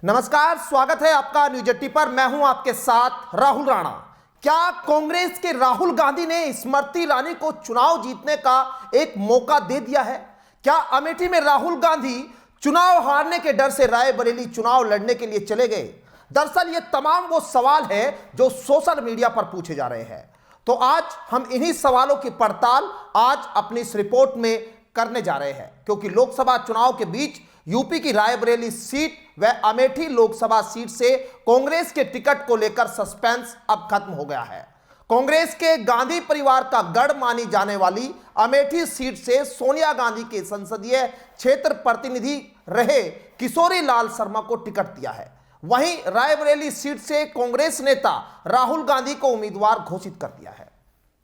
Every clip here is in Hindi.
नमस्कार, स्वागत है आपका न्यूज 80 पर। मैं हूं आपके साथ राहुल राणा। क्या कांग्रेस के राहुल गांधी ने स्मृति ईरानी को चुनाव जीतने का एक मौका दे दिया है? क्या अमेठी में राहुल गांधी चुनाव हारने के डर से रायबरेली चुनाव लड़ने के लिए चले गए? दरअसल ये तमाम वो सवाल है जो सोशल मीडिया पर पूछे जा रहे हैं। तो आज हम इन्हीं सवालों की पड़ताल आज अपनी इस रिपोर्ट में करने जा रहे हैं, क्योंकि लोकसभा चुनाव के बीच यूपी की रायबरेली सीट व अमेठी लोकसभा सीट से कांग्रेस के टिकट को लेकर सस्पेंस अब खत्म हो गया है। कांग्रेस के गांधी परिवार का गढ़ मानी जाने वाली अमेठी सीट से सोनिया गांधी के संसदीय क्षेत्र प्रतिनिधि रहे किशोरी लाल शर्मा को टिकट दिया है। वहीं रायबरेली सीट से कांग्रेस नेता राहुल गांधी को उम्मीदवार घोषित कर दिया है।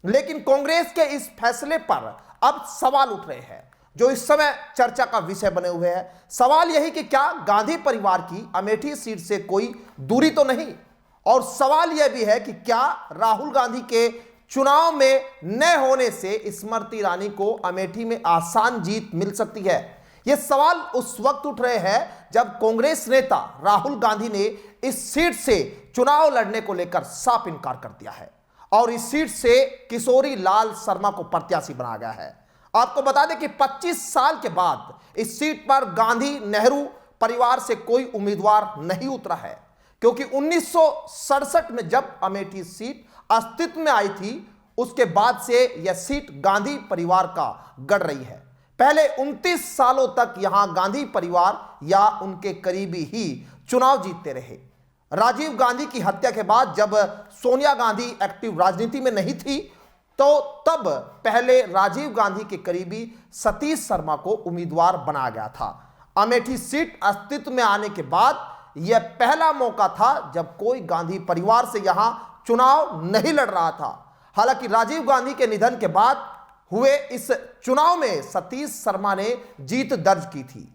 लेकिन कांग्रेस के इस फैसले पर अब सवाल उठ रहे हैं जो इस समय चर्चा का विषय बने हुए हैं। सवाल यही कि क्या गांधी परिवार की अमेठी सीट से कोई दूरी तो नहीं, और सवाल यह भी है कि क्या राहुल गांधी के चुनाव में न होने से स्मृति ईरानी को अमेठी में आसान जीत मिल सकती है। यह सवाल उस वक्त उठ रहे हैं जब कांग्रेस नेता राहुल गांधी ने इस सीट से चुनाव लड़ने को लेकर साफ इनकार कर दिया है और इस सीट से किशोरी लाल शर्मा को प्रत्याशी बनाया गया है। आपको बता दें कि 25 साल के बाद इस सीट पर गांधी नेहरू परिवार से कोई उम्मीदवार नहीं उतरा है, क्योंकि 1967 में जब अमेठी सीट अस्तित्व में आई थी उसके बाद से यह सीट गांधी परिवार का गढ़ रही है। पहले 29 सालों तक यहां गांधी परिवार या उनके करीबी ही चुनाव जीतते रहे। राजीव गांधी की हत्या के बाद जब सोनिया गांधी एक्टिव राजनीति में नहीं थी तो तब पहले राजीव गांधी के करीबी सतीश शर्मा को उम्मीदवार बनाया गया था। अमेठी सीट अस्तित्व में आने के बाद यह पहला मौका था जब कोई गांधी परिवार से यहां चुनाव नहीं लड़ रहा था। हालांकि राजीव गांधी के निधन के बाद हुए इस चुनाव में सतीश शर्मा ने जीत दर्ज की थी।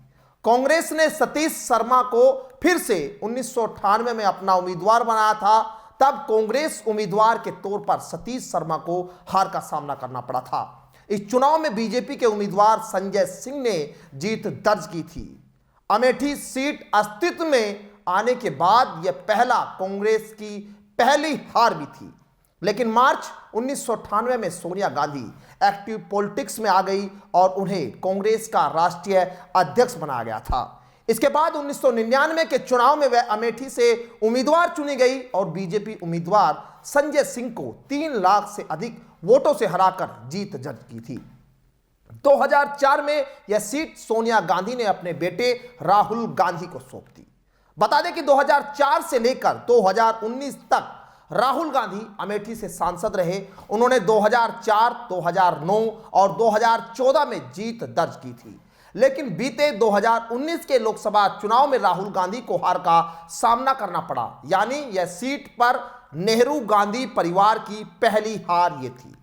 कांग्रेस ने सतीश शर्मा को फिर से 1998 में अपना उम्मीदवार बनाया था। तब कांग्रेस उम्मीदवार के तौर पर सतीश शर्मा को हार का सामना करना पड़ा था। इस चुनाव में बीजेपी के उम्मीदवार संजय सिंह ने जीत दर्ज की थी। अमेठी सीट अस्तित्व में आने के बाद यह पहला कांग्रेस की पहली हार भी थी। लेकिन मार्च 1998 में सोनिया गांधी एक्टिव पॉलिटिक्स में आ गई और उन्हें कांग्रेस का राष्ट्रीय अध्यक्ष बनाया गया था। इसके बाद 1999 के चुनाव में वह अमेठी से उम्मीदवार चुनी गई और बीजेपी उम्मीदवार संजय सिंह को 3 लाख से अधिक वोटों से हराकर जीत दर्ज की थी। 2004 में यह सीट सोनिया गांधी ने अपने बेटे राहुल गांधी को सौंप दी। बता दें कि 2004 से लेकर 2019 तक राहुल गांधी अमेठी से सांसद रहे। उन्होंने 2004, 2009 और 2014 में जीत दर्ज की थी। लेकिन बीते 2019 के लोकसभा चुनाव में राहुल गांधी को हार का सामना करना पड़ा, यानी यह सीट पर नेहरू गांधी परिवार की पहली हार ये थी।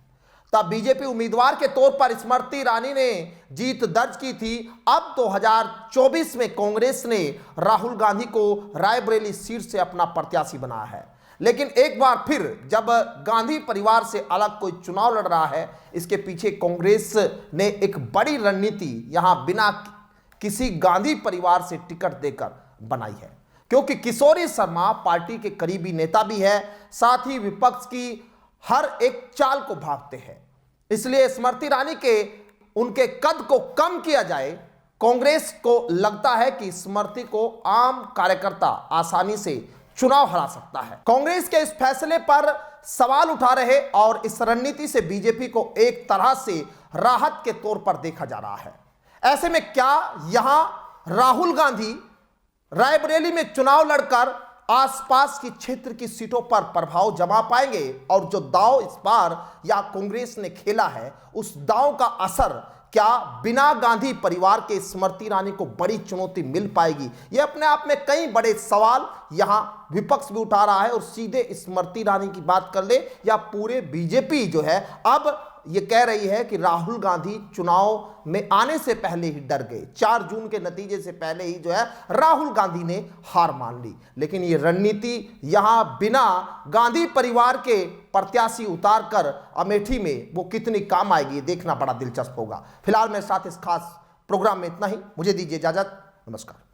तब बीजेपी उम्मीदवार के तौर पर स्मृति ईरानी ने जीत दर्ज की थी। अब 2024 में कांग्रेस ने राहुल गांधी को रायबरेली सीट से अपना प्रत्याशी बनाया है। लेकिन एक बार फिर जब गांधी परिवार से अलग कोई चुनाव लड़ रहा है, इसके पीछे कांग्रेस ने एक बड़ी रणनीति यहां बिना किसी गांधी परिवार से टिकट देकर बनाई है, क्योंकि किशोरी शर्मा पार्टी के करीबी नेता भी है, साथ ही विपक्ष की हर एक चाल को भांपते हैं। इसलिए स्मृति ईरानी के उनके कद को कम किया जाए। कांग्रेस को लगता है कि स्मृति को आम कार्यकर्ता आसानी से चुनाव हरा सकता है। कांग्रेस के इस फैसले पर सवाल उठा रहे और इस रणनीति से बीजेपी को एक तरह से राहत के तौर पर देखा जा रहा है। ऐसे में क्या यहां राहुल गांधी रायबरेली में चुनाव लड़कर आसपास की क्षेत्र की सीटों पर प्रभाव जमा पाएंगे, और जो दांव इस बार या कांग्रेस ने खेला है उस दांव का असर क्या बिना गांधी परिवार के स्मृति ईरानी को बड़ी चुनौती मिल पाएगी? यह अपने आप में कई बड़े सवाल यहां विपक्ष भी उठा रहा है। और सीधे स्मृति ईरानी की बात कर ले या पूरे बीजेपी जो है अब ये कह रही है कि राहुल गांधी चुनाव में आने से पहले ही डर गए। 4 जून के नतीजे से पहले ही जो है राहुल गांधी ने हार मान ली। लेकिन ये रणनीति यहां बिना गांधी परिवार के प्रत्याशी उतारकर अमेठी में वो कितनी काम आएगी, ये देखना बड़ा दिलचस्प होगा। फिलहाल मेरे साथ इस खास प्रोग्राम में इतना ही। मुझे दीजिए इजाजत। नमस्कार।